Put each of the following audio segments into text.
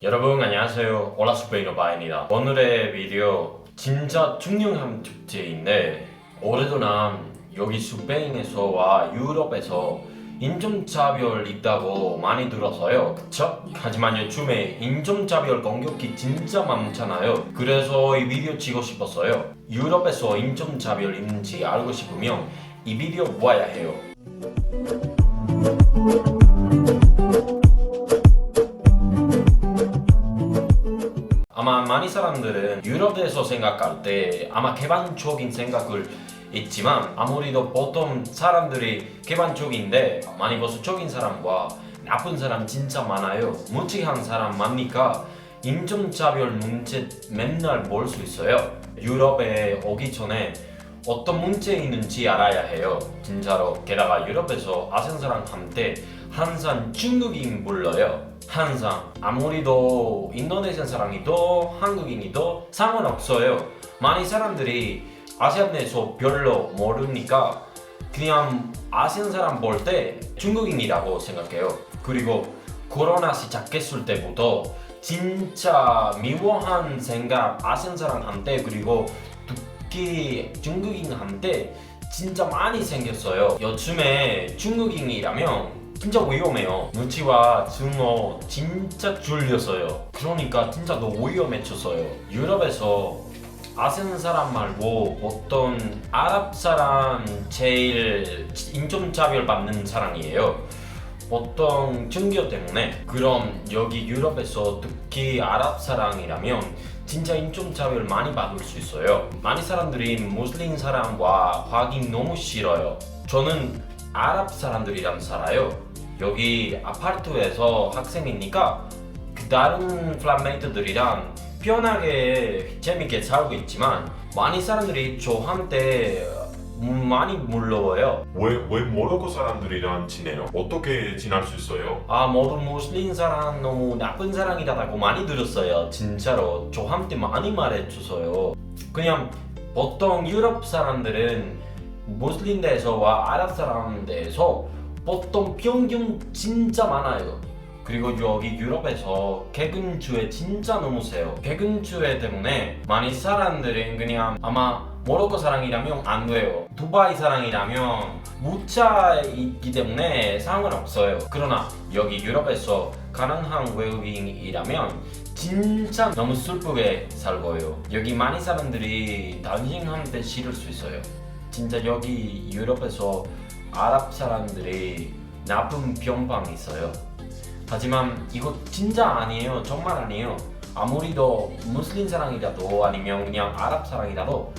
여러분 안녕하세요. 올라 스페인어 바입니다. 오늘의 비디오 진짜 중요한 주제인데 오래도난 여기 스페인에서와 유럽에서 인종차별 있다고 많이 들었어요. 그쵸? 하지만 요즘에 인종차별 공격이 진짜 많잖아요. 그래서 이 비디오 찍고 싶었어요. 유럽에서 인종차별 있는지 알고 싶으면 이 비디오 봐야 해요. 아마 많은 사람들은 유럽에서 생각할 때 아마 개방적인 생각을 있지만 아무래도 보통 사람들이 개방적인데 많이 보수적인 사람과 나쁜 사람 진짜 많아요. 무지한 사람 많으니까 인종차별 문제 맨날 볼 수 있어요. 유럽에 오기 전에 어떤 문제 있는지 알아야 해요. 진짜로. 게다가 유럽에서 아시안 사람한테 항상 중국인 불러요. 항상. 아무리도 인도네시아 사람이도 한국인이도 상관없어요. 많은 사람들이 아시안에서 별로 모르니까 그냥 아시안 사람 볼 때 중국인이라고 생각해요. 그리고 코로나 시작했을 때부터 진짜 미워한 생각 아시안 사람한테 그리고 특히 중국인한테 진짜 많이 생겼어요. 요즘에 중국인이라면 진짜 위험해요. 눈치와 증오 진짜 줄였어요. 그러니까 진짜 너무 위험해졌어요. 유럽에서 아시안 사람 말고 어떤 아랍 사람 제일 인종차별 받는 사람이에요. 어떤 종교 때문에. 그럼 여기 유럽에서 특히 아랍 사람이라면 진짜 인종차별 많이 받을 수 있어요. 많은 사람들이 무슬림 사람과 하기 너무 싫어요. 저는 아랍 사람들이랑 살아요. 여기 아파트에서 학생이니까 다른 플랫메이트들이랑 편하게 재밌게 살고 있지만 많은 사람들이 저한테 많이 물러워요. 왜 모로코 사람들이랑 지내요? 어떻게 지낼 수 있어요? 모든 무슬림 사람 너무 나쁜 사람이라고 많이 들었어요. 진짜로 저한테 많이 말해줬어요. 그냥 보통 유럽 사람들은 무슬림 대에서와 아랍 사람 대에서 보통 편견 진짜 많아요. 그리고 여기 유럽에서 개근주의 진짜 너무 세요. 개근주의 때문에 많은 사람들은 그냥 아마 모로코 사람이라면 안 돼요. 두바이 사람이라면 무차 있기 때문에 상관없어요. 그러나 여기 유럽에서 가난한 외국인이라면 진짜 너무 슬프게 살고요. 여기 많은 사람들이 당신한테 싫을 수 있어요. 진짜 여기 유럽에서 아랍 사람들이 나쁜 병방이 있어요. 하지만 이거 진짜 아니에요. 정말 아니에요. 아무리도 무슬림 사람이라도 아니면 그냥 아랍 사람이라도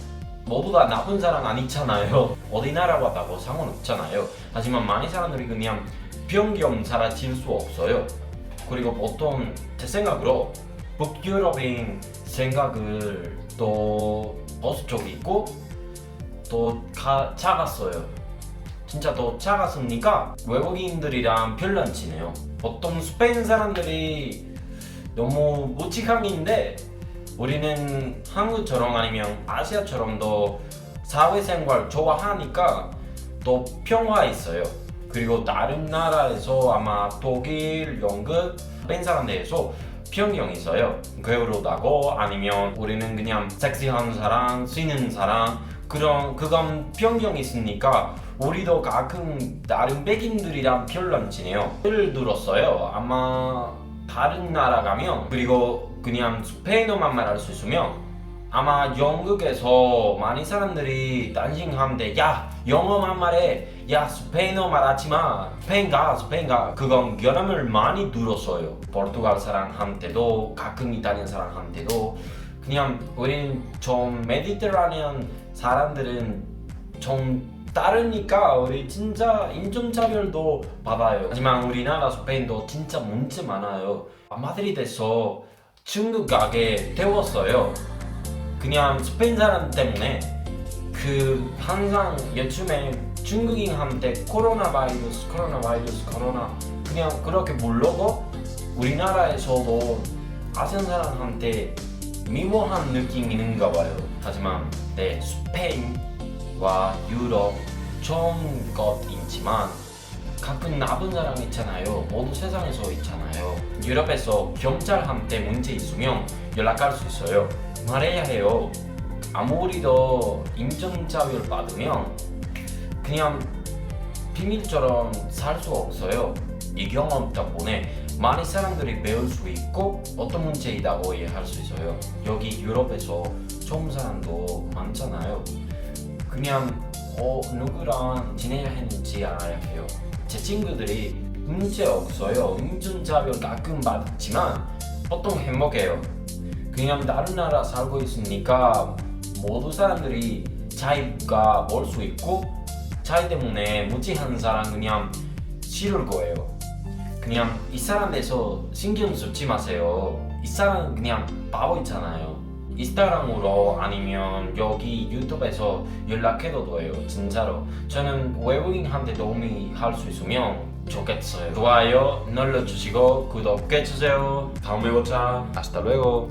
모두 다 나쁜 사람 아니잖아요. 어디 나라 왔다고 상관없잖아요. 하지만 많은 사람들이 그냥 편견 사라질 수 없어요. 그리고 보통 제 생각으로 북유럽인 생각을 또 보수적이 있고 또 작았어요. 진짜 더 작았으니까 외국인들이랑 별로 안 지내요. 보통 스페인 사람들이 너무 무지강인데 우리는 한국처럼 아니면 아시아처럼 더 사회생활 좋아하니까 더 평화 있어요. 그리고 다른 나라에서 아마 독일, 영국, 스페인 사람들에서 편견이 있어요. 게으르다고 아니면 우리는 그냥 섹시한 사람, 쉬는 사람 그건 편견이 있으니까 우리도 가끔 다른 백인들이랑 별로 안 지내요. 예를 들었어요. 아마 다른 나라 가면 그리고 그냥 스페인어만 말할 수 있으면 아마 영국에서 많은 사람들이 당신한테 야 영어만 말해 야 스페인어 말하지마 스페인 가 그건 경험을 많이 들었어요. 포르투갈 사람한테도 가끔 이탈리아 사람한테도 그냥 우리는 좀 메디테라니안 사람들은 좀 다르니까 우리 진짜 인종차별도 받아요. 하지만 우리나라 스페인도 진짜 문제 많아요. 마드리드에서 중국 가게 태웠어요. 그냥 스페인 사람 때문에 항상 요즘에 중국인한테 코로나 그냥 그렇게 부르고 우리나라에서도 아시안 사람한테 미워한 느낌이 있는가 봐요. 하지만 스페인과 유럽 좋은 것 있지만 가끔 나쁜 사람 있잖아요. 모두 세상에서 있잖아요. 유럽에서 경찰한테 문제 있으면 연락할 수 있어요. 말해야 해요. 아무리 더 인정자위를 받으면 그냥 비밀처럼 살 수 없어요. 이 경험 덕분에 많은 사람들이 배울 수 있고 어떤 문제이다고 이해할 수 있어요. 여기 유럽에서 좋은 사람도 많잖아요. 그냥 누구랑 지내야 했는지 알아야 해요. 제 친구들이 문제 없어요. 인종차별 가끔 받지만 보통 행복해요. 그냥 다른 나라 살고 있으니까 모두 사람들이 자기가 볼 수 있고 자기 때문에 무지한 사람 그냥 싫을 거예요. 그냥 이 사람 대해서 신경 쓰지 마세요. 이 사람 그냥 바보 있잖아요. 인스타그램으로 아니면 여기 유튜브에서 연락해도 돼요. 진짜로 저는 외국인한테 도움이 할 수 있으면 좋겠어요. 좋아요 눌러주시고 구독해주세요. 다음에 보자. Hasta luego.